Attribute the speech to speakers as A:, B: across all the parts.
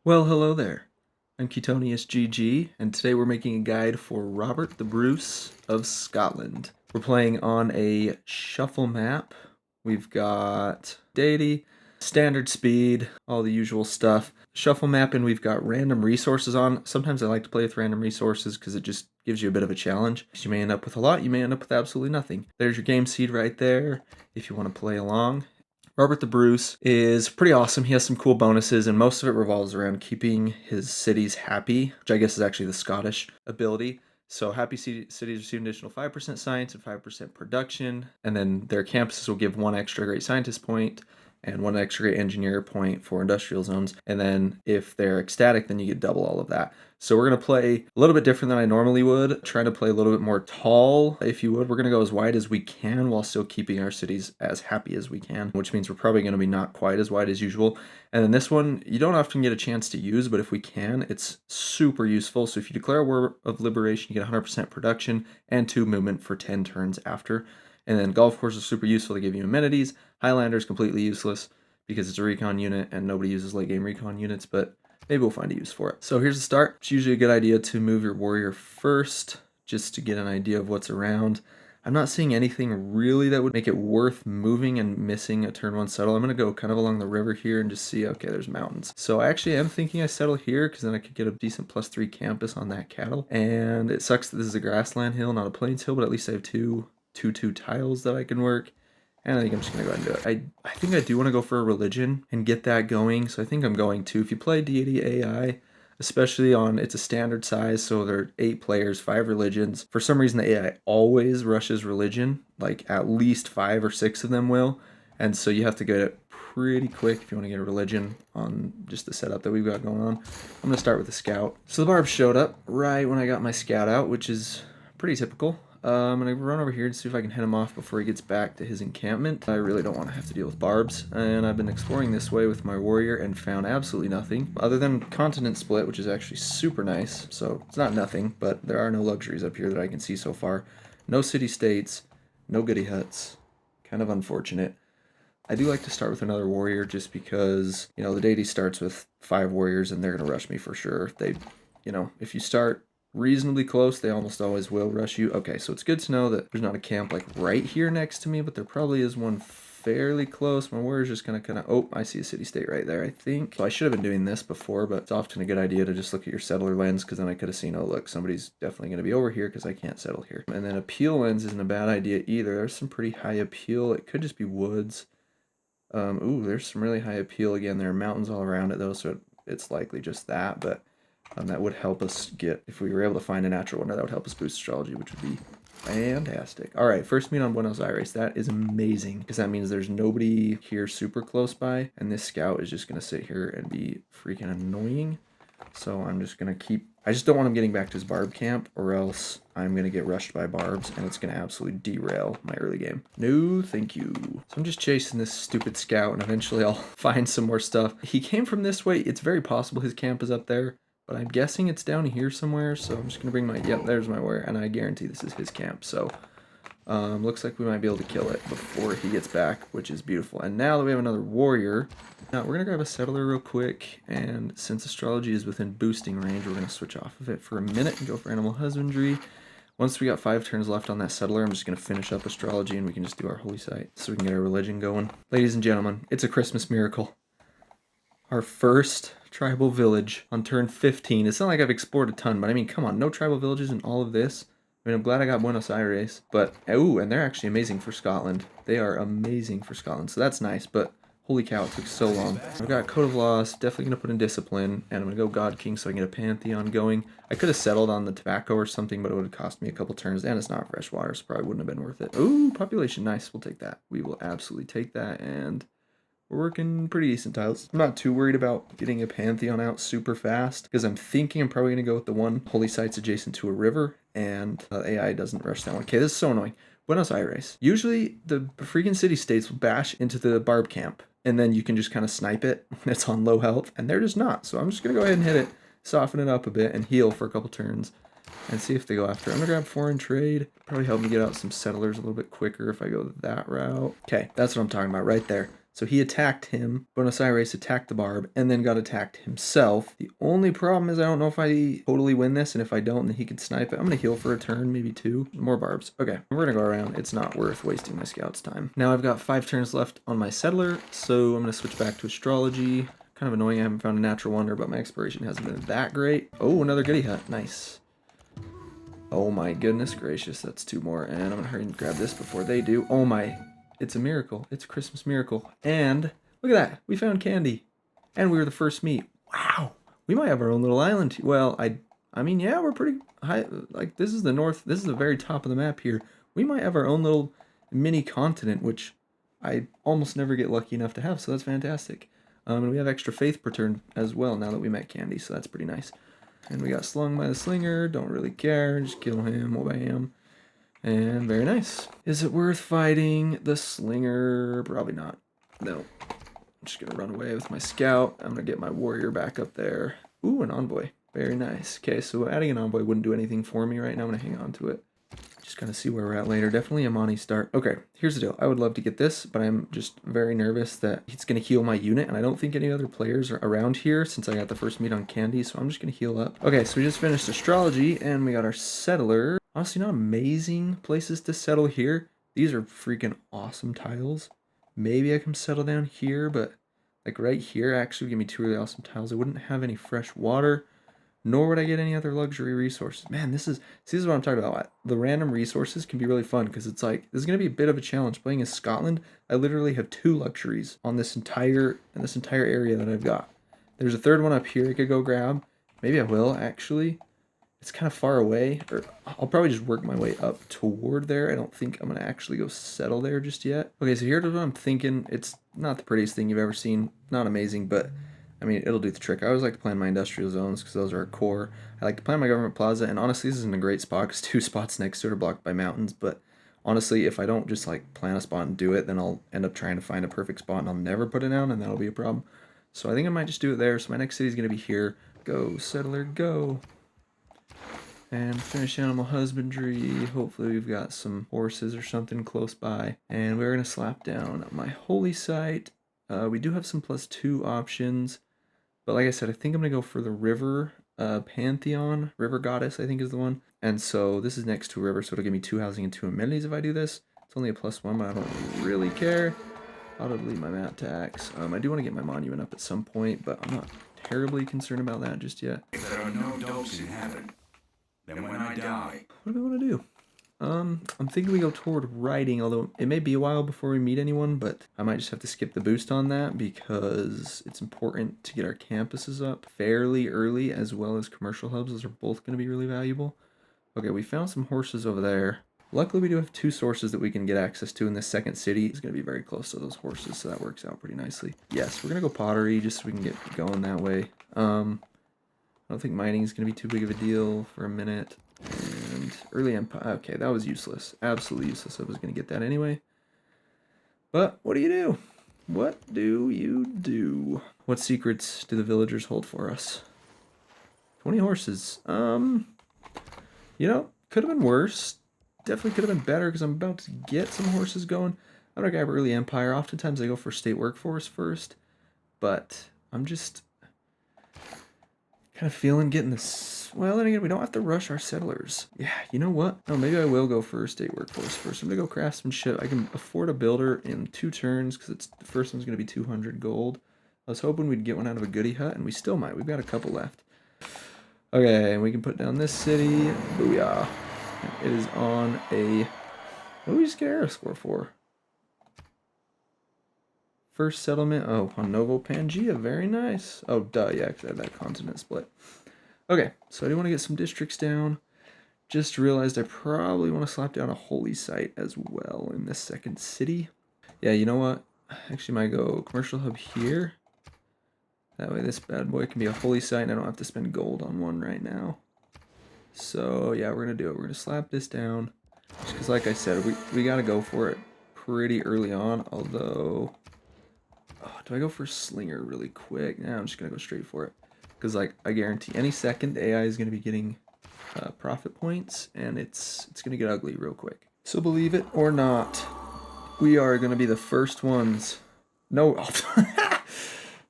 A: Well, hello there. I'm Ketonius GG, and today we're making a guide for Robert the Bruce of Scotland. We're playing on a shuffle map. We've got Deity, standard speed, all the usual stuff. Shuffle map, and we've got random resources on. Sometimes I like to play with random resources because it just gives you a bit of a challenge. You may end up with a lot, you may end up with absolutely nothing. There's your game seed right there if you want to play along. Robert the Bruce is pretty awesome. He has some cool bonuses, and most of it revolves around keeping his cities happy, which I guess is actually the Scottish ability. So happy cities receive an additional 5% science and 5% production, and then their campuses will give one extra great scientist point and one extra great engineer point for industrial zones. And then if they're ecstatic, then you get double all of that. So we're going to play a little bit different than I normally would, trying to play a little bit more tall, if you would. We're going to go as wide as we can while still keeping our cities as happy as we can, which means we're probably going to be not quite as wide as usual. And then this one, you don't often get a chance to use, but if we can, it's super useful. So if you declare a war of liberation, you get 100% production and 2 movement for 10 turns after. And then golf course is super useful to give you amenities. Highlander is completely useless because it's a recon unit and nobody uses late game recon units, but maybe we'll find a use for it. So here's the start. It's usually a good idea to move your warrior first just to get an idea of what's around. I'm not seeing anything really that would make it worth moving and missing a turn 1 settle. I'm going to go kind of along the river here and just see, okay, there's mountains. So I actually am thinking I settle here because then I could get a decent +3 campus on that cattle. And it sucks that this is a grassland hill, not a plains hill, but at least I have two tiles that I can work. And I think I'm just going to go ahead and do it. I think I do want to go for a religion and get that going. So I think I'm going to. If you play Deity AI, especially on, it's a standard size, so there are 8 players, 5 religions. For some reason, the AI always rushes religion. Like at least 5 or 6 of them will. And so you have to get it pretty quick if you want to get a religion on just the setup that we've got going on. I'm going to start with the scout. So the barb showed up right when I got my scout out, which is pretty typical. I'm going to run over here and see if I can head him off before he gets back to his encampment. I really don't want to have to deal with barbs, and I've been exploring this way with my warrior and found absolutely nothing, other than continent split, which is actually super nice. So it's not nothing, but there are no luxuries up here that I can see so far. No city-states, no goody huts. Kind of unfortunate. I do like to start with another warrior just because, the deity starts with 5 warriors and they're going to rush me for sure. If you start reasonably close, they almost always will rush you. Okay, so it's good to know that there's not a camp like right here next to me, but there probably is one fairly close. My warrior's just gonna oh, I see a city-state right there, I think. So I should have been doing this before, but it's often a good idea to just look at your settler lens, because then I could have seen, oh look, somebody's definitely gonna be over here because I can't settle here. And then appeal lens isn't a bad idea either. There's some pretty high appeal. It could just be woods. Ooh, there's some really high appeal again. There are mountains all around it though, so it's likely just that, but that would help us get, if we were able to find a natural wonder, that would help us boost astrology, which would be fantastic. All right, first meet on Buenos Aires. That is amazing, because that means there's nobody here super close by, and this scout is just going to sit here and be freaking annoying. So I'm just going to I just don't want him getting back to his barb camp, or else I'm going to get rushed by barbs, and it's going to absolutely derail my early game. No, thank you. So I'm just chasing this stupid scout, and eventually I'll find some more stuff. He came from this way. It's very possible his camp is up there, but I'm guessing it's down here somewhere, so I'm just going to bring yep, there's my warrior, and I guarantee this is his camp, so looks like we might be able to kill it before he gets back, which is beautiful. And now that we have another warrior, now we're going to grab a settler real quick, and since astrology is within boosting range, we're going to switch off of it for a minute and go for animal husbandry. Once we got 5 turns left on that settler, I'm just going to finish up astrology, and we can just do our holy site, so we can get our religion going. Ladies and gentlemen, it's a Christmas miracle. Our first tribal village on turn 15. It's not like I've explored a ton, but I mean, come on, no tribal villages in all of this. I mean, I'm glad I got Buenos Aires, but, ooh, and they're actually amazing for Scotland. They are amazing for Scotland, so that's nice, but holy cow, it took so long. I've got Code of Laws, definitely going to put in Discipline, and I'm going to go God King so I can get a Pantheon going. I could have settled on the tobacco or something, but it would have cost me a couple turns, and it's not fresh water, so probably wouldn't have been worth it. Ooh, population, nice, we'll take that. We will absolutely take that, and we're working pretty decent tiles. I'm not too worried about getting a Pantheon out super fast, because I'm thinking I'm probably going to go with the one holy site's adjacent to a river, and AI doesn't rush that one. Okay, this is so annoying. Buenos Aires. Usually the freaking city-states will bash into the barb camp, and then you can just kind of snipe it when it's on low health, and they're just not. So I'm just going to go ahead and hit it, soften it up a bit, and heal for a couple turns, and see if they go after it. I'm going to grab foreign trade. Probably help me get out some settlers a little bit quicker if I go that route. Okay, that's what I'm talking about right there. So he attacked him. Buenos Aires attacked the barb and then got attacked himself. The only problem is I don't know if I totally win this, and if I don't, then he can snipe it. I'm going to heal for a turn, maybe 2. More barbs. Okay, we're going to go around. It's not worth wasting my scout's time. Now I've got 5 turns left on my settler, so I'm going to switch back to astrology. Kind of annoying I haven't found a natural wonder, but my exploration hasn't been that great. Oh, another goody hut. Nice. Oh my goodness gracious, that's 2 more, and I'm going to hurry and grab this before they do. Oh my... It's a miracle. It's a Christmas miracle. And look at that. We found candy. And we were the first meat. Wow. We might have our own little island. Well, I mean, yeah, we're pretty high. Like, this is the north. This is the very top of the map here. We might have our own little mini continent, which I almost never get lucky enough to have. So that's fantastic. And we have extra faith per turn as well now that we met candy. So that's pretty nice. And we got slung by the slinger. Don't really care. Just kill him. Bam. And very nice. Is it worth fighting the slinger? Probably not. No. I'm just going to run away with my scout. I'm going to get my warrior back up there. Ooh, an envoy. Very nice. Okay, so adding an envoy wouldn't do anything for me right now. I'm going to hang on to it. Just kind of see where we're at later. Definitely a Monty start. Okay, here's the deal. I would love to get this, but I'm just very nervous that he's going to heal my unit, and I don't think any other players are around here since I got the first meet on candy, so I'm just going to heal up. Okay, so we just finished astrology, and we got our settler. Honestly, not amazing places to settle here. These are freaking awesome tiles. Maybe I can settle down here, but like right here actually would give me 2 really awesome tiles. I wouldn't have any fresh water, nor would I get any other luxury resources. Man, this is what I'm talking about. The random resources can be really fun because it's like, this is going to be a bit of a challenge. Playing in Scotland, I literally have 2 luxuries on this entire area that I've got. There's a third one up here I could go grab. Maybe I will, actually. It's kind of far away, or I'll probably just work my way up toward there. I don't think I'm going to actually go settle there just yet. Okay, so here's what I'm thinking. It's not the prettiest thing you've ever seen. Not amazing, but I mean, it'll do the trick. I always like to plan my industrial zones because those are our core. I like to plan my government plaza, and honestly, this isn't a great spot because 2 spots next to it are blocked by mountains, but honestly, if I don't just like plan a spot and do it, then I'll end up trying to find a perfect spot and I'll never put it down, and that'll be a problem. So I think I might just do it there. So my next city is going to be here. Go, settler, go. And finish animal husbandry. Hopefully we've got some horses or something close by. And we're going to slap down my holy site. We do have some +2 options. But like I said, I think I'm going to go for the river pantheon. River goddess, I think, is the one. And so this is next to a river, so it'll give me 2 housing and 2 amenities if I do this. It's only a +1, but I don't really care. I'll delete my map tax. I do want to get my monument up at some point, but I'm not terribly concerned about that just yet.
B: If there are no dogs in heaven, then when I die...
A: What do I want to do? I'm thinking we go toward writing, although it may be a while before we meet anyone, but I might just have to skip the boost on that because it's important to get our campuses up fairly early, as well as commercial hubs. Those are both going to be really valuable. Okay, we found some horses over there. Luckily, we do have 2 sources that we can get access to in this second city. It's going to be very close to those horses, so that works out pretty nicely. Yes, we're going to go pottery just so we can get going that way. I don't think mining is going to be too big of a deal for a minute. And early empire. Okay, that was useless. Absolutely useless. I was going to get that anyway. But what do you do? What do you do? What secrets do the villagers hold for us? 20 horses. You know, could have been worse. Definitely could have been better because I'm about to get some horses going. I'm going to grab early empire. Oftentimes I go for state workforce first. But I'm just kind of feeling getting this. Well, then again, we don't have to rush our settlers. Yeah, you know what? No, maybe I will go for state workforce first. I'm going to go craftsmanship. I can afford a builder in 2 turns because the first one's going to be 200 gold. I was hoping we'd get one out of a goody hut, and we still might. We've got a couple left. Okay, and we can put down this city. Booyah. It is on a... What did we just get arrow score for? First settlement, oh, on Novo Pangea, very nice. Oh, duh, yeah, because I had that continent split. Okay, so I do want to get some districts down. Just realized I probably want to slap down a holy site as well in this second city. Yeah, you know what? Actually, might go commercial hub here. That way this bad boy can be a holy site and I don't have to spend gold on one right now. So, yeah, we're going to do it. We're going to slap this down. Just because, like I said, we got to go for it pretty early on, although... Oh, do I go for Slinger really quick? Nah, I'm just going to go straight for it. Because, like, I guarantee any second the AI is going to be getting profit points, and it's going to get ugly real quick. So believe it or not, we are going to be the first ones No.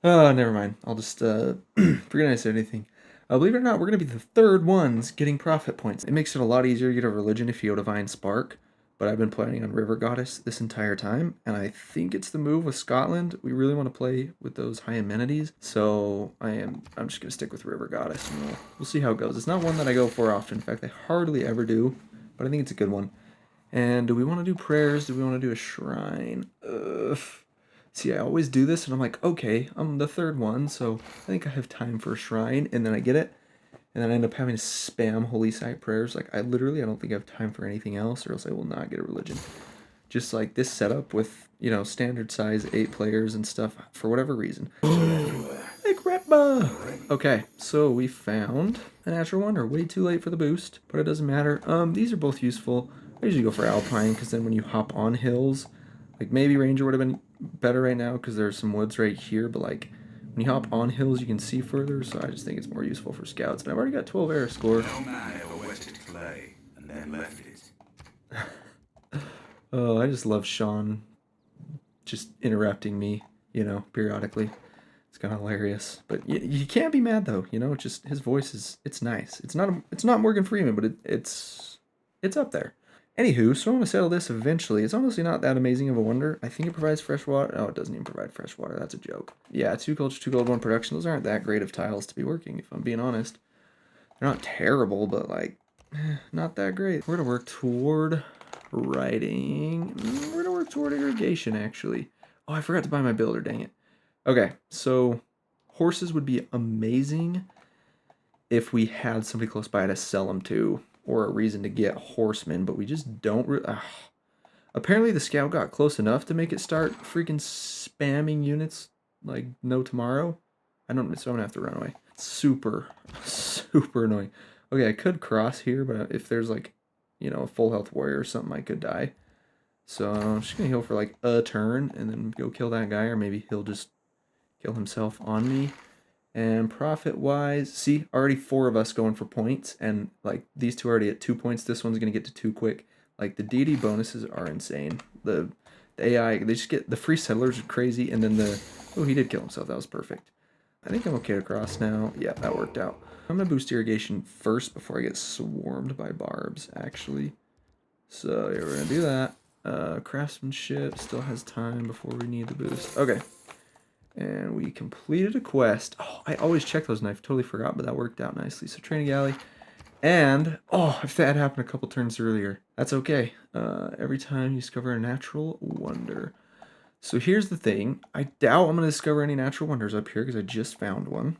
A: Oh, never mind. I'll just forget I said anything. Believe it or not, we're gonna be the third ones getting profit points. It makes it a lot easier to get a religion if you go Divine Spark. But I've been planning on River Goddess this entire time, and I think it's the move with Scotland. We really want to play with those high amenities, so I'm just gonna stick with River Goddess, and we'll see how it goes. It's not one that I go for often. In fact, I hardly ever do, but I think it's a good one. And do we want to do prayers? Do we want to do a shrine? Ugh. See, I always do this, and I'm like, okay, I'm the third one, so I think I have time for a shrine, and then I get it, and then I end up having to spam holy site prayers. Like, I don't think I have time for anything else, or else I will not get a religion. Just like this setup with, standard size 8 players and stuff, for whatever reason. Like Retba! Okay, so we found a natural wonder. Way too late for the boost, but it doesn't matter. These are both useful. I usually go for Alpine, because then when you hop on hills, like maybe Ranger would have been better right now, because there's some woods right here, but like, when you hop on hills, you can see further, so I just think it's more useful for scouts. And I've already got 12 air score.
B: No man ever wetted clay and then left it.
A: Oh, I just love Sean just interrupting me, periodically. It's kind of hilarious. But you can't be mad, though, just his voice it's nice. It's not Morgan Freeman, but it's up there. Anywho, so I'm going to settle this eventually. It's honestly not that amazing of a wonder. I think it provides fresh water. Oh, it doesn't even provide fresh water. That's a joke. Yeah, 2 culture, 2 gold, 1 production. Those aren't that great of tiles to be working, if I'm being honest. They're not terrible, but, like, not that great. We're going to work toward writing. We're going to work toward irrigation, actually. Oh, I forgot to buy my builder, dang it. Okay, so horses would be amazing if we had somebody close by to sell them to, or a reason to get horsemen, but we just don't apparently the scout got close enough to make it start freaking spamming units like no tomorrow. So I'm gonna have to run away. Super, super annoying. Okay, I could cross here, but if there's like, a full health warrior or something, I could die. So I'm just gonna heal for like a turn and then go kill that guy, or maybe he'll just kill himself on me. And profit-wise, see, already 4 of us going for points, and like these two are already at 2 points. This one's gonna get to 2 quick. Like the deity bonuses are insane. The AI, they just get the free settlers are crazy, and then oh, he did kill himself. That was perfect. I think I'm okay to cross now. Yeah, that worked out. I'm gonna boost irrigation first before I get swarmed by barbs, actually. So yeah, we're gonna do that. Craftsmanship still has time before we need the boost. Okay. And we completed a quest. Oh, I always check those, and I totally forgot, but that worked out nicely. So training galley. And, oh, if that happened a couple turns earlier, that's okay. Every time you discover a natural wonder. So here's the thing. I doubt I'm going to discover any natural wonders up here, because I just found one.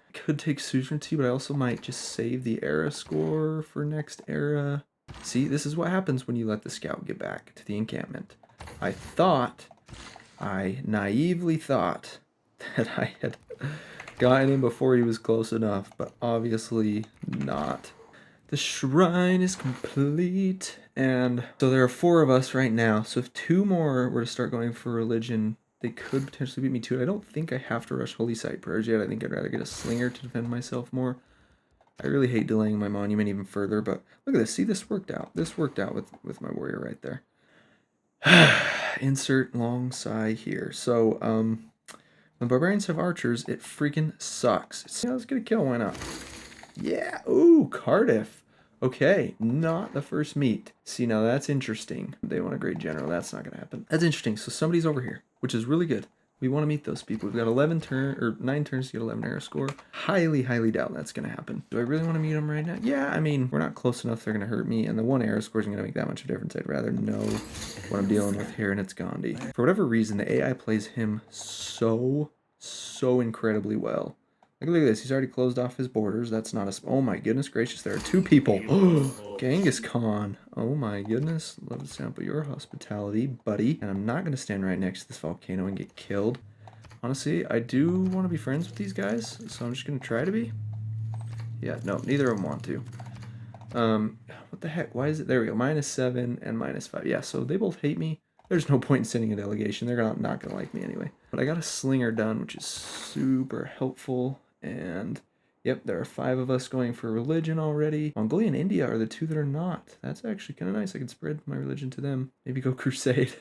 A: I could take suzerainty, but I also might just save the era score for next era. See, this is what happens when you let the scout get back to the encampment. I naively thought that I had gotten him before he was close enough, but obviously not. The shrine is complete, and so there are 4 of us right now, so if 2 more were to start going for religion, they could potentially beat me too. I don't think I have to rush holy site prayers yet. I think I'd rather get a slinger to defend myself more. I really hate delaying my monument even further, but look at this. See, this worked out. This worked out with my warrior right there. Insert long sigh here. So, when barbarians have archers, it freaking sucks. Let's get a kill, why not? Yeah, ooh, Cardiff. Okay, not the first meet. See, now that's interesting. They want a great general. That's not gonna happen. That's interesting. So somebody's over here, which is really good. We want to meet those people. We've got 9 turns to get 11 arrow score. Highly, highly doubt that's going to happen. Do I really want to meet them right now? Yeah, I mean, we're not close enough. They're going to hurt me. And the 1 arrow score isn't going to make that much of a difference. I'd rather know what I'm dealing with here, and it's Gandhi. For whatever reason, the AI plays him so incredibly well. Like, look at this. He's already closed off his borders. That's not a... Oh, my goodness gracious. There are 2 people. Genghis Khan. Oh, my goodness. Love to sample your hospitality, buddy. And I'm not going to stand right next to this volcano and get killed. Honestly, I do want to be friends with these guys, so I'm just going to try to be. Yeah, no, neither of them want to. What the heck? Why is it? There we go. -7 and -5. Yeah, so they both hate me. There's no point in sending a delegation. They're not going to like me anyway. But I got a slinger done, which is super helpful. And, yep, there are 5 of us going for religion already. Mongolia and India are the 2 that are not. That's actually kind of nice. I can spread my religion to them. Maybe go crusade.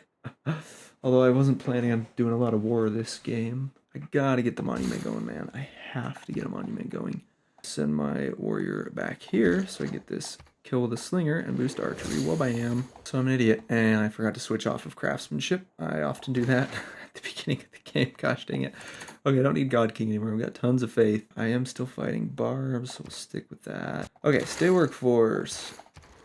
A: Although I wasn't planning on doing a lot of war this game. I gotta get the monument going, man. I have to get a monument going. Send my warrior back here so I get this kill with a slinger and boost archery. Well, bam. So I'm an idiot and I forgot to switch off of craftsmanship. I often do that at the beginning of the game. Gosh dang it. Okay, I don't need God King anymore. We've got tons of faith. I am still fighting barbs, so we'll stick with that. Okay, stay workforce.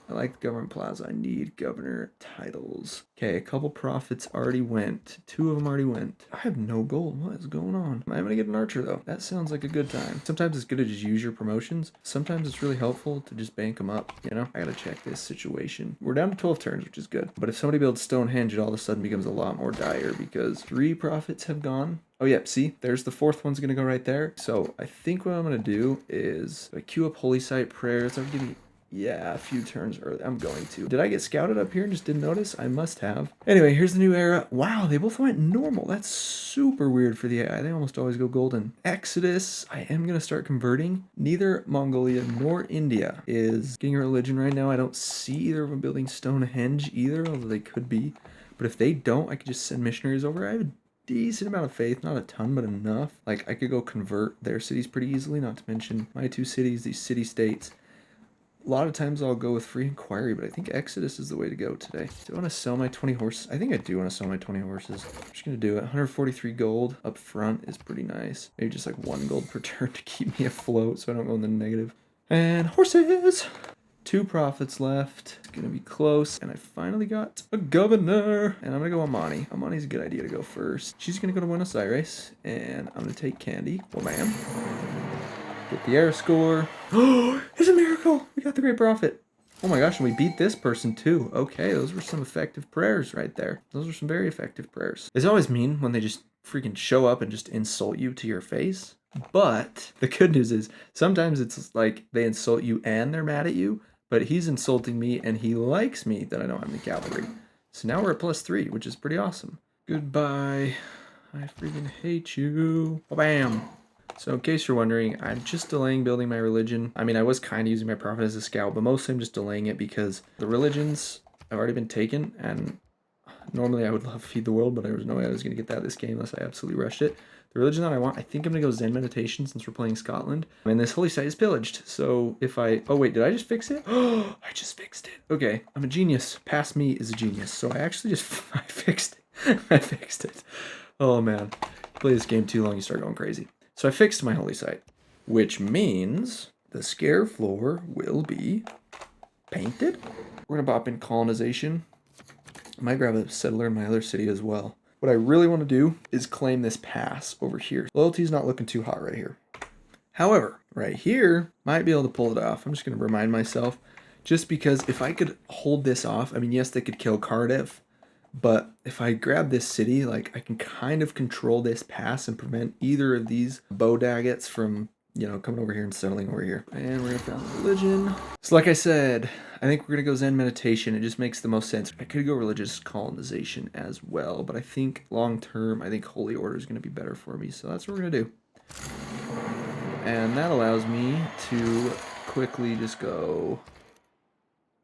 A: I like the government plaza. I need governor titles. Okay, a couple profits already went. 2 of them already went. I have no gold. What is going on? I'm gonna get an archer though. That sounds like a good time. Sometimes it's good to just use your promotions. Sometimes it's really helpful to just bank them up. You know, I gotta check this situation. We're down to 12 turns, which is good. But if somebody builds Stonehenge, it all of a sudden becomes a lot more dire because 3 profits have gone. Oh, yep, see, there's the 4th one's gonna go right there. So I think what I'm gonna do is I queue up Holy Site prayers. I'll give me, yeah, a few turns early. I'm going to. Did I get scouted up here and just didn't notice? I must have. Anyway, here's the new era. Wow, they both went normal. That's super weird for the AI. They almost always go golden. Exodus, I am gonna start converting. Neither Mongolia nor India is getting a religion right now. I don't see either of them building Stonehenge either, although they could be. But if they don't, I could just send missionaries over. I have a decent amount of faith, not a ton, but enough. Like, I could go convert their cities pretty easily, not to mention my 2 cities, these city-states. A lot of times I'll go with free inquiry, but I think Exodus is the way to go today. Do I want to sell my 20 horses? I think I do want to sell my 20 horses. I'm just going to do it. 143 gold up front is pretty nice. Maybe just like 1 gold per turn to keep me afloat so I don't go in the negative. And horses! 2 profits left. It's going to be close. And I finally got a governor. And I'm going to go Amani. Amani's a good idea to go first. She's going to go to Buenos Aires. And I'm going to take Candy. Well, ma'am. Get the air score. Oh, it's a miracle. We got the great prophet. Oh my gosh, and we beat this person too. Okay, those were some effective prayers right there. Those are some very effective prayers. It's always mean when they just freaking show up and just insult you to your face. But the good news is sometimes it's like they insult you and they're mad at you, but he's insulting me and he likes me that I don't have any cavalry. So now we're at +3, which is pretty awesome. Goodbye. I freaking hate you. Bam. So in case you're wondering, I'm just delaying building my religion. I mean, I was kind of using my prophet as a scout, but mostly I'm just delaying it because the religions have already been taken, and normally I would love Feed the World, but there was no way I was going to get that this game unless I absolutely rushed it. The religion that I want, I think I'm going to go Zen Meditation since we're playing Scotland. And this holy site is pillaged, so if I... Oh, wait, did I just fix it? Oh, I just fixed it. Okay, I'm a genius. Past me is a genius. So I actually just... I fixed it. I fixed it. Oh, man. Play this game too long, you start going crazy. So I fixed my holy site, which means the scare floor will be painted. We're going to pop in colonization. I might grab a settler in my other city as well. What I really want to do is claim this pass over here. Loyalty's not looking too hot right here. However, right here, might be able to pull it off. I'm just going to remind myself, just because if I could hold this off, I mean, yes, they could kill Cardiff, but if I grab this city, like, I can kind of control this pass and prevent either of these bow daggets from, you know, coming over here and settling over here. And we're gonna found religion. So like I said, I think we're gonna go Zen meditation. It just makes the most sense. I could go religious colonization as well, but I think long term, I think holy order is gonna be better for me. So that's what we're gonna do. And that allows me to quickly just go...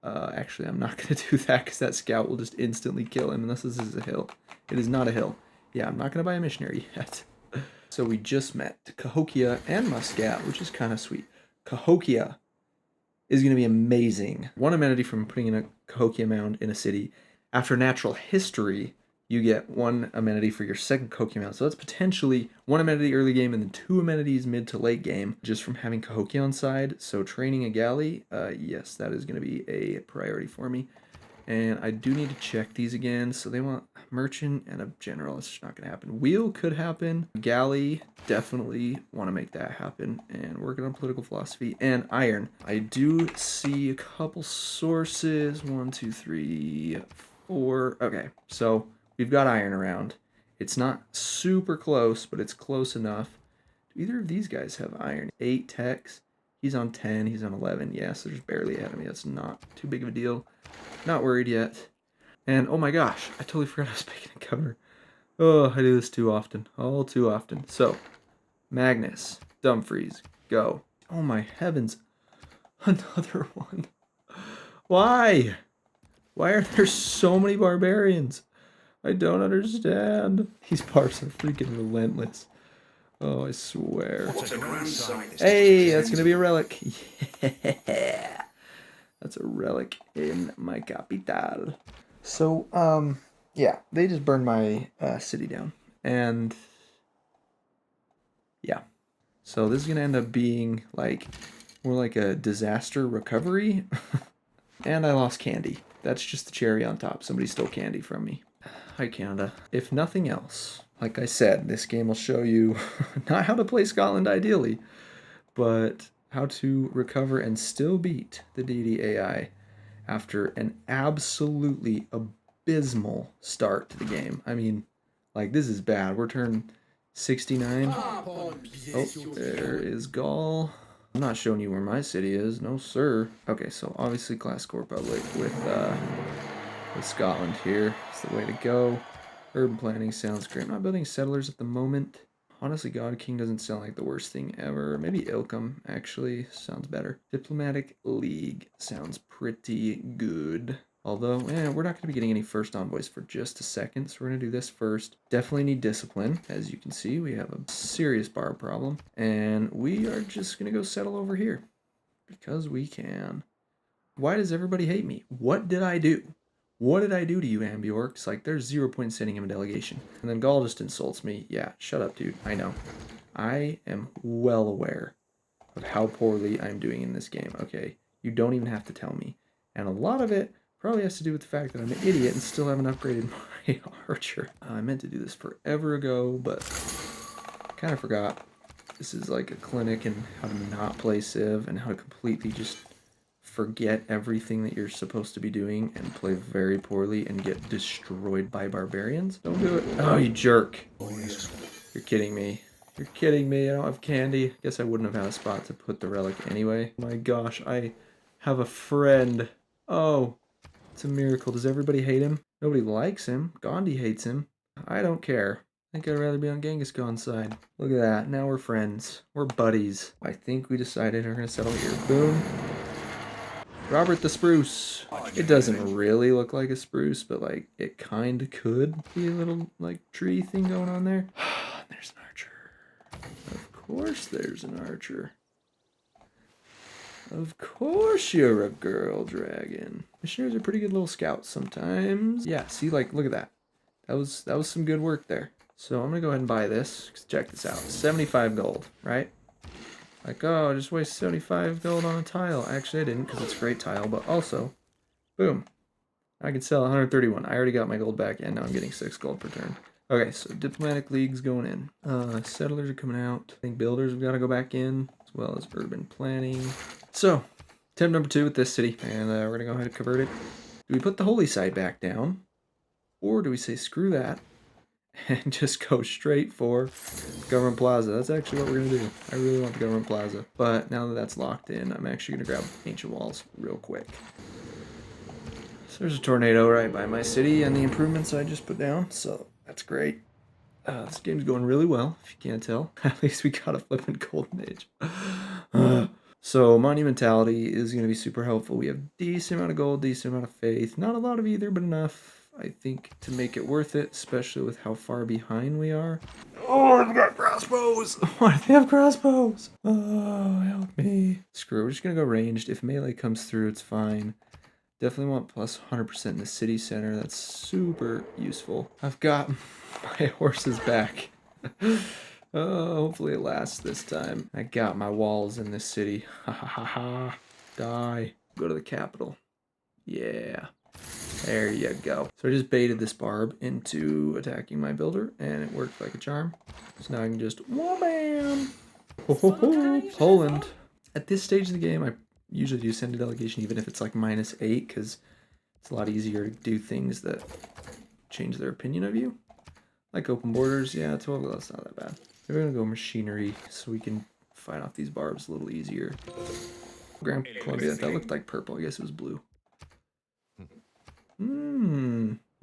A: actually, I'm not going to do that because that scout will just instantly kill him unless this is a hill. It is not a hill. Yeah, I'm not going to buy a missionary yet. So we just met Cahokia and Muscat, which is kind of sweet. Cahokia is going to be amazing. 1 amenity from putting in a Cahokia mound in a city. After natural history, you get 1 amenity for your second Cahokia mound. So that's potentially 1 amenity early game and then 2 amenities mid to late game just from having Cahokia on side. So training a galley, yes, that is going to be a priority for me. And I do need to check these again. So they want a merchant and a general. It's not going to happen. Wheel could happen. Galley, definitely want to make that happen. And working on political philosophy. And iron. I do see a couple sources. 1, 2, 3, 4. Okay, so we've got iron around. It's not super close, but it's close enough. Do either of these guys have iron? 8 techs. He's on 10. He's on 11. Yeah, so they're just barely ahead of me. That's not too big of a deal. Not worried yet. And oh my gosh, I totally forgot I was making a cover. Oh, I do this too often. All too often. So, Magnus, Dumfries, go. Oh my heavens. Another one. Why? Why are there so many barbarians? I don't understand. These barbs are freaking relentless. Oh, I swear.
B: What's a grand sight?
A: Hey, that's gonna be a relic. Yeah. That's a relic in my capital. So, yeah, they just burned my city down. And, yeah. So this is gonna end up being, like, more like a disaster recovery. And I lost candy. That's just the cherry on top. Somebody stole candy from me. Hi, Canada. If nothing else, like I said, this game will show you not how to play Scotland ideally, but how to recover and still beat the Deity AI after an absolutely abysmal start to the game. I mean, like, this is bad. We're turn 69. Oh, there is Gaul. I'm not showing you where my city is. No, sir. Okay, so obviously Classic Republic with Scotland here. It's the way to go. Urban planning sounds great. I'm not building settlers at the moment. Honestly, God King doesn't sound like the worst thing ever. Maybe Ilkham, actually, sounds better. Diplomatic League sounds pretty good. Although, we're not going to be getting any first envoys for just a second, so we're going to do this first. Definitely need discipline. As you can see, we have a serious bar problem. And we are just going to go settle over here. Because we can. Why does everybody hate me? What did I do? What did I do to you, Ambiorks? Like, there's 0 points sending him a delegation. And then Gaul just insults me. Yeah, shut up, dude. I know. I am well aware of how poorly I'm doing in this game, okay? You don't even have to tell me. And a lot of it probably has to do with the fact that I'm an idiot and still haven't upgraded my archer. I meant to do this forever ago, but kind of forgot. This is like a clinic in how to not play Civ and how to completely just forget everything that you're supposed to be doing and play very poorly and get destroyed by barbarians. Don't do it. Oh, you jerk. You're kidding me. You're kidding me. I don't have candy. Guess I wouldn't have had a spot to put the relic anyway. Oh my gosh, I have a friend. Oh, it's a miracle. Does everybody hate him? Nobody likes him. Gandhi hates him. I don't care. I think I'd rather be on Genghis Khan's side. Look at that. Now we're friends. We're buddies. I think we decided we're going to settle here. Boom. Robert the Spruce. It doesn't really look like a spruce, but like it kind of could be a little like tree thing going on there. There's an archer. Of course there's an archer. Of course you're a girl dragon. Missionaries are pretty good little scouts sometimes. Yeah, see, like, look at that. That was some good work there. So I'm gonna go ahead and buy this. Check this out. 75 gold, right? Like, oh, I just waste 75 gold on a tile. Actually, I didn't, because it's a great tile, but also, boom. I can sell 131. I already got my gold back, and now I'm getting 6 gold per turn. Okay, so Diplomatic League's going in. Settlers are coming out. I think builders have got to go back in, as well as urban planning. So, attempt number 2 with this city, and we're going to go ahead and convert it. Do we put the holy side back down, or do we say screw that, and just go straight for Government Plaza? That's actually what we're going to do. I really want the Government Plaza. But now that that's locked in, I'm actually going to grab Ancient Walls real quick. So there's a tornado right by my city and the improvements I just put down, so that's great. This game's going really well, if you can't tell. At least we got a flippin' golden age. So monumentality is going to be super helpful. We have decent amount of gold, decent amount of faith. Not a lot of either, but enough, I think, to make it worth it, especially with how far behind we are. Oh, I've got crossbows! Why do they have crossbows? Oh, help me. Screw it, we're just going to go ranged. If melee comes through, it's fine. Definitely want plus 100% in the city center. That's super useful. I've got my horses back. Hopefully it lasts this time. I got my walls in this city. Ha ha ha ha. Die. Go to the capital. Yeah. There you go. So I just baited this barb into attacking my builder, and it worked like a charm. So now I can just wham! Ho ho ho! Poland. At this stage of the game, I usually do send a delegation even if it's like -8, because it's a lot easier to do things that change their opinion of you. Like open borders, yeah, 12, that's not that bad. We're gonna go machinery so we can fight off these barbs a little easier. Grand Columbia, that looked like purple, I guess it was blue.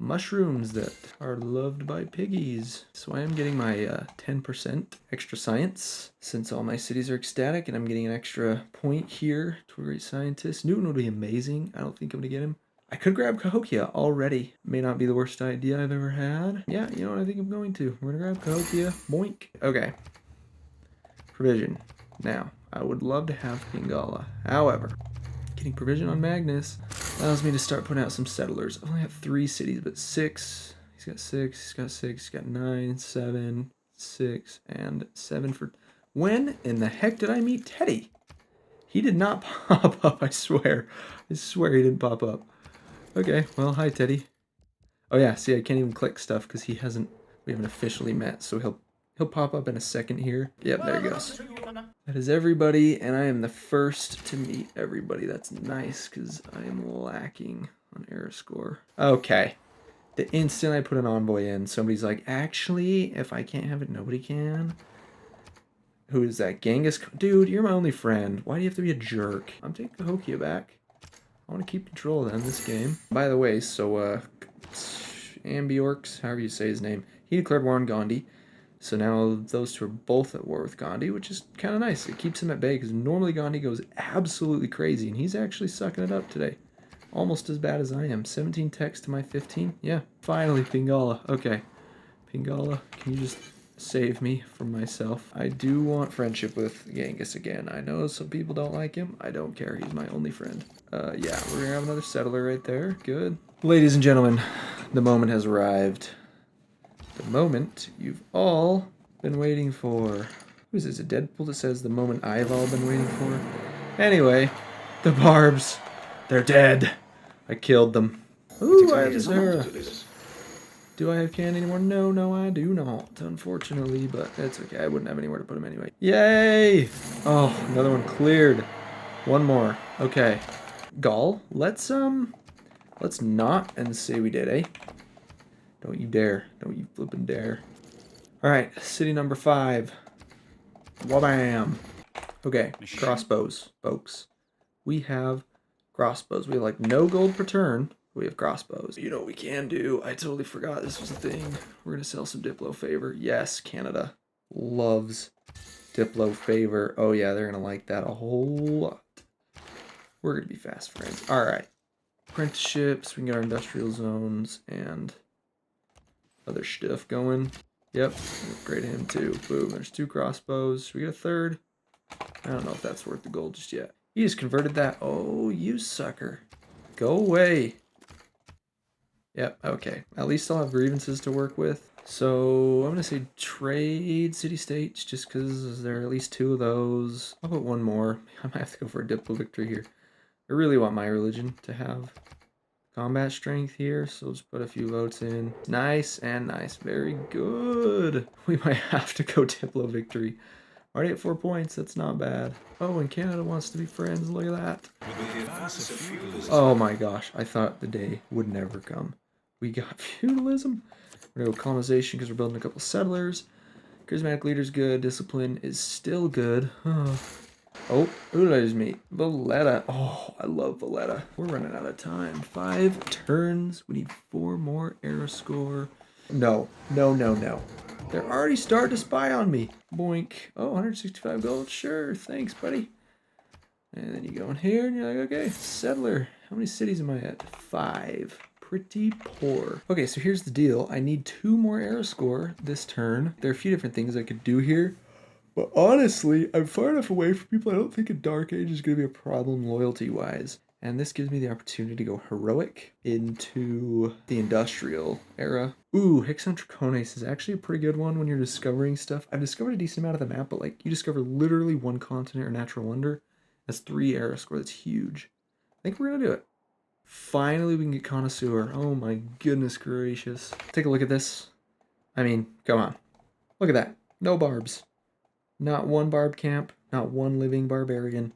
A: Mushrooms that are loved by piggies. So I am getting my 10% extra science since all my cities are ecstatic, and I'm getting an extra point here to a great scientist. Newton would be amazing. I don't think I'm gonna get him. I could grab Cahokia already. May not be the worst idea I've ever had. Yeah, you know what I think I'm going to. We're gonna grab Cahokia. Boink. Okay. Provision. Now, I would love to have Pingala. However, getting provision on Magnus allows me to start putting out some settlers. I only have 3 cities, but 6. He's got 6, he's got 6, he's got 9, 7, 6, and 7 for... When in the heck did I meet Teddy? He did not pop up, I swear. I swear he didn't pop up. Okay, well, hi Teddy. Oh yeah, see, I can't even click stuff because we haven't officially met, so he'll pop up in a second here. Yep, there he goes. That is everybody, and I am the first to meet everybody. That's nice, because I am lacking on error score. Okay. The instant I put an envoy in, somebody's like, actually, if I can't have it, nobody can. Who is that? Genghis? Dude, you're my only friend. Why do you have to be a jerk? I'm taking Cahokia back. I want to keep control of them this game. By the way, so, Ambiorx, however you say his name, he declared war on Gandhi. So now those two are both at war with Gandhi, which is kind of nice. It keeps him at bay because normally Gandhi goes absolutely crazy, and he's actually sucking it up today. Almost as bad as I am. 17 techs to my 15. Yeah, finally, Pingala. Okay. Pingala, can you just save me from myself? I do want friendship with Genghis again. I know some people don't like him. I don't care. He's my only friend. Yeah, we're going to have another settler right there. Good. Ladies and gentlemen, the moment has arrived. The moment you've all been waiting for. Who is this, a Deadpool that says the moment I've all been waiting for? Anyway, the barbs. They're dead. I killed them. Ooh, I have this era. Do I have candy anymore? No, I do not, unfortunately, but that's okay. I wouldn't have anywhere to put them anyway. Yay! Oh, another one cleared. One more. Okay. Gaul, let's not and say we did, eh? Don't you dare. Don't you flippin' dare. Alright, city number 5. Wabam! Okay, crossbows, folks. We have crossbows. We have, like, no gold per turn. We have crossbows. You know what we can do? I totally forgot this was a thing. We're gonna sell some Diplo favor. Yes, Canada loves Diplo favor. Oh yeah, they're gonna like that a whole lot. We're gonna be fast friends. Alright. Apprenticeships, we can get our industrial zones and other stuff going. Yep, upgrade him too. Boom, there's 2 crossbows. Should we get a third? I don't know if that's worth the gold just yet. He just converted that. Oh, you sucker. Go away. Yep, okay. At least I'll have grievances to work with. So I'm going to say trade city-states just because there are at least 2 of those. I'll put 1 more. I might have to go for a Diplo victory here. I really want my religion to have combat strength here, so let's put a few votes in. Nice and nice. Very good. We might have to go Diplo victory. Already at 4 points. That's not bad. Oh, and Canada wants to be friends. Look at that. Oh my gosh. I thought the day would never come. We got feudalism. We're going to go colonization because we're building a couple settlers. Charismatic leader's good. Discipline is still good. Oh, who did I just meet? Valletta. Oh, I love Valletta. We're running out of time. 5 turns. We need 4 more arrow score. No. They're already starting to spy on me. Boink. Oh, 165 gold. Sure. Thanks, buddy. And then you go in here and you're like, okay, settler. How many cities am I at? 5. Pretty poor. Okay, so here's the deal. I need 2 more arrow score this turn. There are a few different things I could do here. But honestly, I'm far enough away from people. I don't think a Dark Age is going to be a problem loyalty-wise. And this gives me the opportunity to go heroic into the industrial era. Ooh, Hexon Trichones is actually a pretty good one when you're discovering stuff. I've discovered a decent amount of the map, but like you discover literally 1 continent or natural wonder. That's 3 arrow score. That's huge. I think we're going to do it. Finally, we can get Connoisseur. Oh my goodness gracious. Take a look at this. I mean, come on. Look at that. No barbs. Not 1 barb camp, not 1 living barbarian.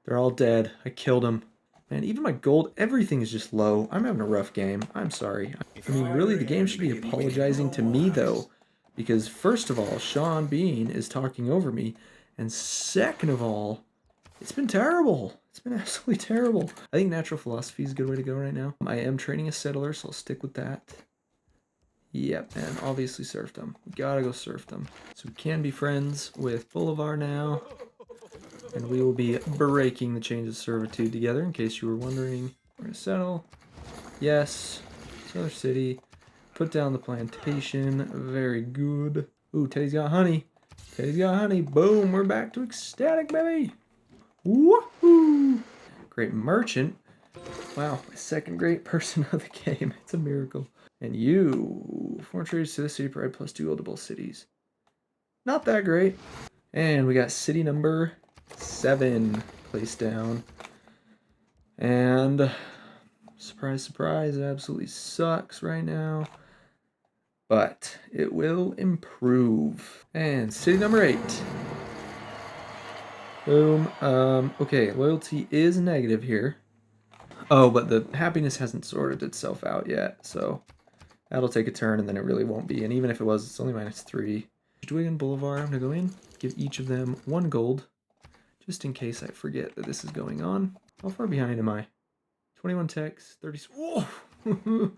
A: They're all dead. I killed them. Man, even my gold, everything is just low. I'm having a rough game. I'm sorry. I mean, really, the game should be apologizing to me, though. Because, first of all, Sean Bean is talking over me. And second of all, it's been terrible. It's been absolutely terrible. I think natural philosophy is a good way to go right now. I am training a settler, so I'll stick with that. Yep, and obviously serfdom. We gotta go serfdom. So we can be friends with Bolivar now. And we will be breaking the chains of servitude together, in case you were wondering. We're gonna settle. Yes. Another city. Put down the plantation. Very good. Ooh, Teddy's got honey. Teddy's got honey. Boom, we're back to ecstatic, baby. Woohoo! Great merchant. Wow, my second great person of the game. It's a miracle. And you, foreign traders to the city provide +2 gold to both cities. Not that great. And we got city number 7 placed down. And surprise, surprise, it absolutely sucks right now. But it will improve. And city number 8. Boom. Okay, loyalty is negative here. Oh, but the happiness hasn't sorted itself out yet, so that'll take a turn and then it really won't be. And even if it was, it's only -3. Dwigan Boulevard, I'm gonna go in, give each of them 1 gold, just in case I forget that this is going on. How far behind am I? 21 techs, 30. Whoa!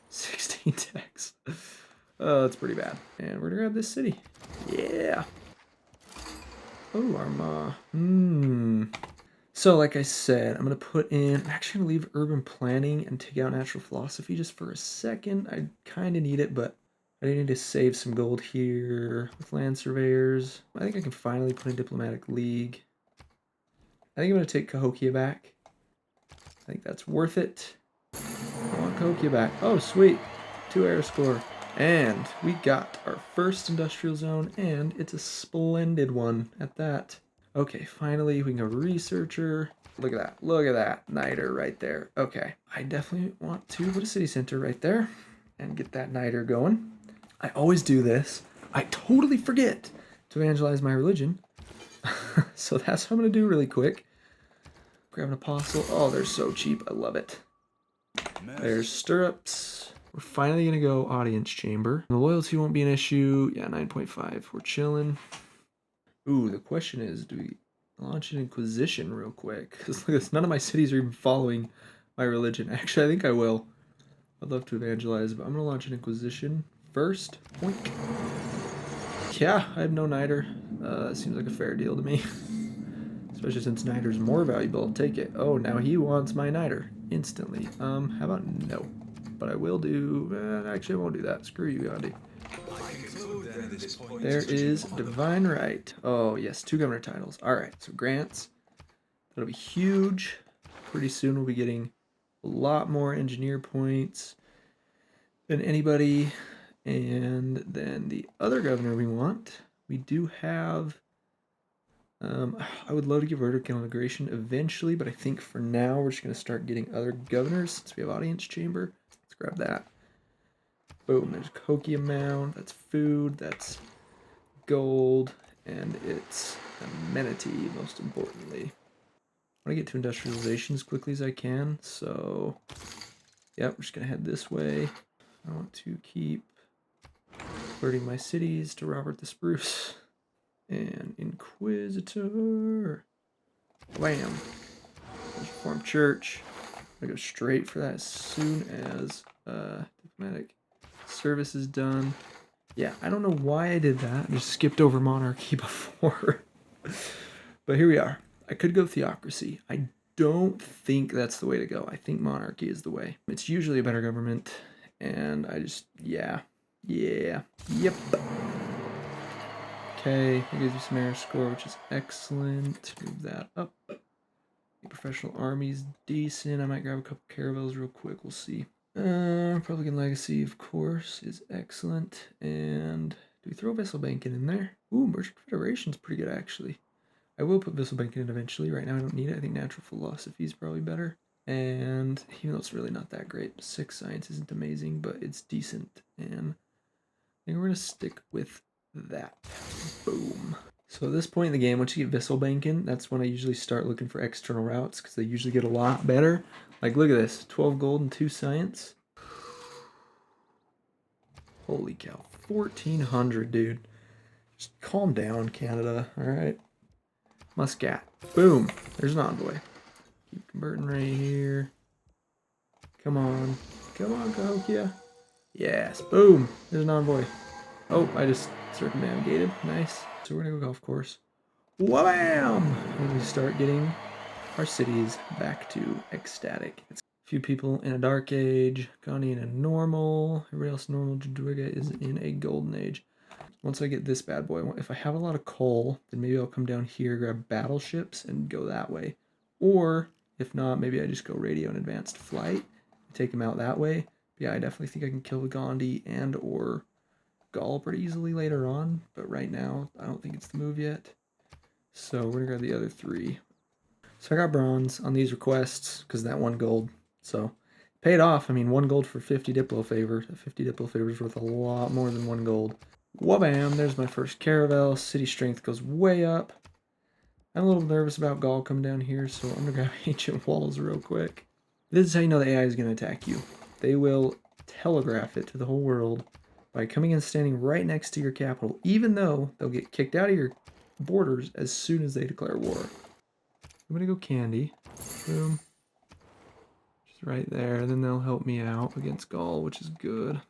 A: 16 techs. Oh, that's pretty bad. And we're gonna grab this city. Yeah. Oh, Armagh. So, like I said, I'm gonna put in. I'm actually gonna leave urban planning and take out natural philosophy just for a second. I kind of need it, but I need to save some gold here with land surveyors. I think I can finally put in diplomatic league. I think I'm gonna take Cahokia back. I think that's worth it. I want Cahokia back. Oh, sweet. 2 air score. And we got our first industrial zone, and it's a splendid one at that. Okay, finally we can go researcher. Look at that. Look at that. Niter right there. Okay, I definitely want to put a city center right there and get that Niter going. I always do this. I totally forget to evangelize my religion. So that's what I'm going to do really quick. Grab an apostle. Oh, they're so cheap. I love it. There's stirrups. We're finally going to go audience chamber. The loyalty won't be an issue. Yeah, 9.5. We're chilling. Ooh, the question is, do we launch an inquisition real quick? Because look at this, none of my cities are even following my religion. Actually, I think I will. I'd love to evangelize, but I'm going to launch an inquisition first. Boink. Yeah, I have no Niter. Seems like a fair deal to me. Especially since Niter's more valuable. I'll take it. Oh, now he wants my Niter instantly. How about no? But I will do... actually, I won't do that. Screw you, Gandhi. There is divine right. Oh, yes, 2 governor titles. All right, so grants. That'll be huge. Pretty soon we'll be getting a lot more engineer points than anybody. And then the other governor we want, we do have... I would love to give vertical integration eventually, but I think for now we're just going to start getting other governors since we have audience chamber. Let's grab that. Boom, there's Koki amount, that's food, that's gold, and it's amenity, most importantly. I want to get to industrialization as quickly as I can, so yep, we're just going to head this way. I want to keep converting my cities to Robert the Spruce. And Inquisitor. Wham. Reformed Church. I go straight for that as soon as diplomatic service is done. Yeah, I don't know why I did that. I just skipped over monarchy before. But here we are. I could go theocracy. I don't think that's the way to go. I think monarchy is the way. It's usually a better government. And I just, yeah. Yep. Okay, that gives you some air score, which is excellent. Move that up. Professional army's decent. I might grab a couple caravels real quick. We'll see. Republican Legacy, of course, is excellent. And do we throw Vessel Banking in there? Ooh, Merchant Federation's pretty good, actually. I will put Vessel Banking in eventually. Right now, I don't need it. I think Natural Philosophy is probably better. And even though it's really not that great, 6 Science isn't amazing, but it's decent. And I think we're going to stick with that. Boom. So at this point in the game, once you get Vessel Banking, that's when I usually start looking for external routes because they usually get a lot better. Like, look at this. 12 gold and 2 science. Holy cow. 1,400, dude. Just calm down, Canada. All right. Muscat. Boom. There's an envoy. Keep converting right here. Come on. Come on, Cahokia. Yes. Boom. There's an envoy. Oh, I just circumnavigated. Nice. So we're going to go golf course. Wham! And we start getting our cities back to ecstatic. It's few people in a dark age. Gandhi in a normal. Everybody else normal. Jadwiga is in a golden age. Once I get this bad boy, if I have a lot of coal, then maybe I'll come down here, grab battleships, and go that way. Or, if not, maybe I just go radio and advanced flight, take him out that way. But yeah, I definitely think I can kill the Gandhi and or Gaul pretty easily later on, but right now, I don't think it's the move yet. So we're gonna grab the other 3. So I got bronze on these requests, because that 1 gold. So, paid off. I mean, 1 gold for 50 Diplo favor. 50 Diplo favor is worth a lot more than 1 gold. Wabam, there's my first caravel. City strength goes way up. I'm a little nervous about Gaul coming down here, so I'm gonna grab ancient walls real quick. This is how you know the AI is gonna attack you. They will telegraph it to the whole world by coming and standing right next to your capital, even though they'll get kicked out of your borders as soon as they declare war. I'm gonna go candy. Boom. Just right there, and then they'll help me out against Gaul, which is good.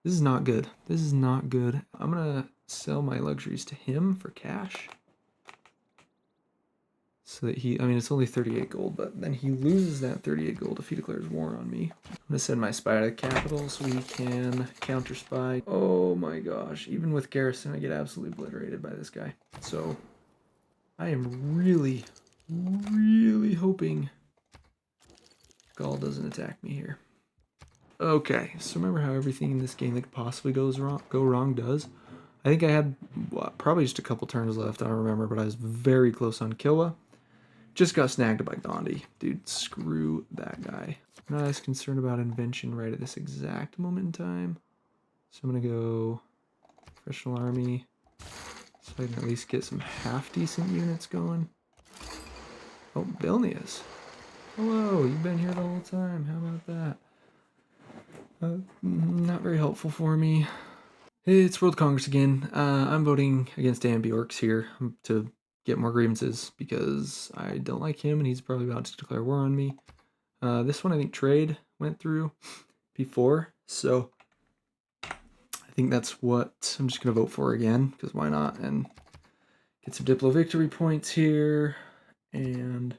A: This is not good. This is not good. I'm gonna sell my luxuries to him for cash. So that he, I mean, it's only 38 gold, but then he loses that 38 gold if he declares war on me. I'm gonna send my spy to the capital so we can counter spy. Oh my gosh, even with garrison, I get absolutely obliterated by this guy. So I am really, really hoping Gaul doesn't attack me here. Okay, so remember how everything in this game that could possibly go wrong does? I think I had probably just a couple turns left, I don't remember, but I was very close on Killa. Just got snagged by Gandhi. Dude, screw that guy. I'm not as concerned about invention right at this exact moment in time. So I'm gonna go professional army, so I can at least get some half-decent units going. Oh, Vilnius. Hello, you've been here the whole time. How about that? Not very helpful for me. It's World Congress again. I'm voting against Dan Bjork's here to get more grievances because I don't like him and he's probably about to declare war on me. This one I think trade went through before, so I think that's what I'm just gonna vote for again because why not? And get some Diplo victory points here and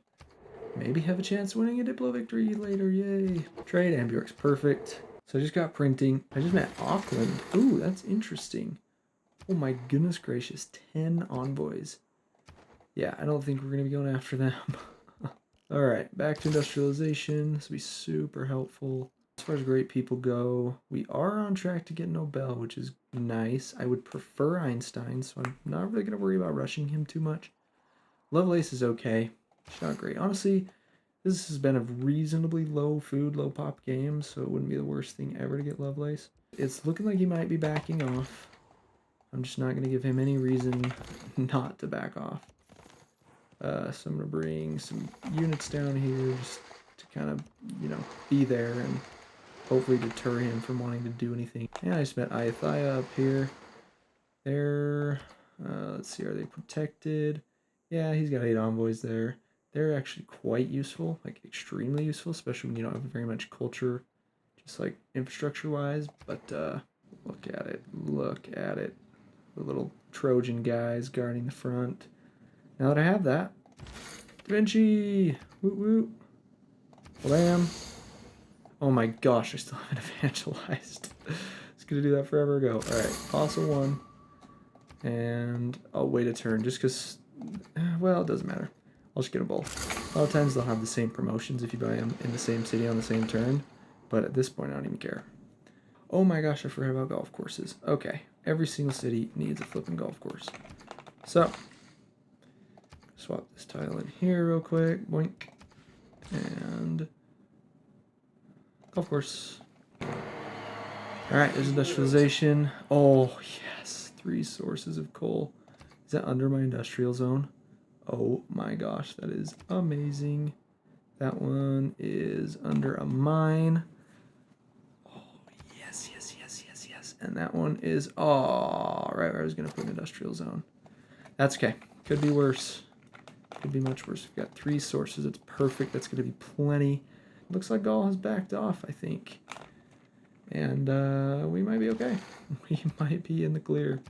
A: maybe have a chance of winning a Diplo victory later. Yay! Trade Ambjork's perfect. So I just got printing. I just met Auckland. Ooh, that's interesting. Oh my goodness gracious, 10 envoys. Yeah, I don't think we're gonna be going after them. Alright, back to industrialization. This will be super helpful. As far as great people go, we are on track to get Nobel, which is nice. I would prefer Einstein, so I'm not really gonna worry about rushing him too much. Lovelace is okay. It's not great. Honestly, this has been a reasonably low food, low pop game, so it wouldn't be the worst thing ever to get Lovelace. It's looking like he might be backing off. I'm just not going to give him any reason not to back off. So I'm going to bring some units down here just to kind of, you know, be there and hopefully deter him from wanting to do anything. Yeah, I just met Iathia up here. They're, let's see, are they protected? Yeah, he's got 8 envoys there. They're actually quite useful, like extremely useful, especially when you don't have very much culture, just like infrastructure-wise. But look at it, look at it. The little Trojan guys guarding the front. Now that I have that, Da Vinci, woot woot, blam. Oh my gosh, I still haven't evangelized. It's gonna do that forever ago. All right, fossil 1, and I'll wait a turn just because. Well, it doesn't matter. I'll just get a bull. A lot of times they'll have the same promotions if you buy them in the same city on the same turn, but at this point I don't even care. Oh my gosh, I forgot about golf courses. Okay, every single city needs a flipping golf course. So, swap this tile in here real quick. Boink. And golf course. Alright, there's industrialization. Oh, yes. 3 sources of coal. Is that under my industrial zone? Oh my gosh, that is amazing. That one is under a mine. Oh, yes, yes, yes, yes, yes. And that one is, oh, right where I was going to put an industrial zone. That's okay. Could be worse. Could be much worse. We've got 3 sources. It's perfect. That's going to be plenty. Looks like Gaul has backed off, I think. And we might be okay. We might be in the clear.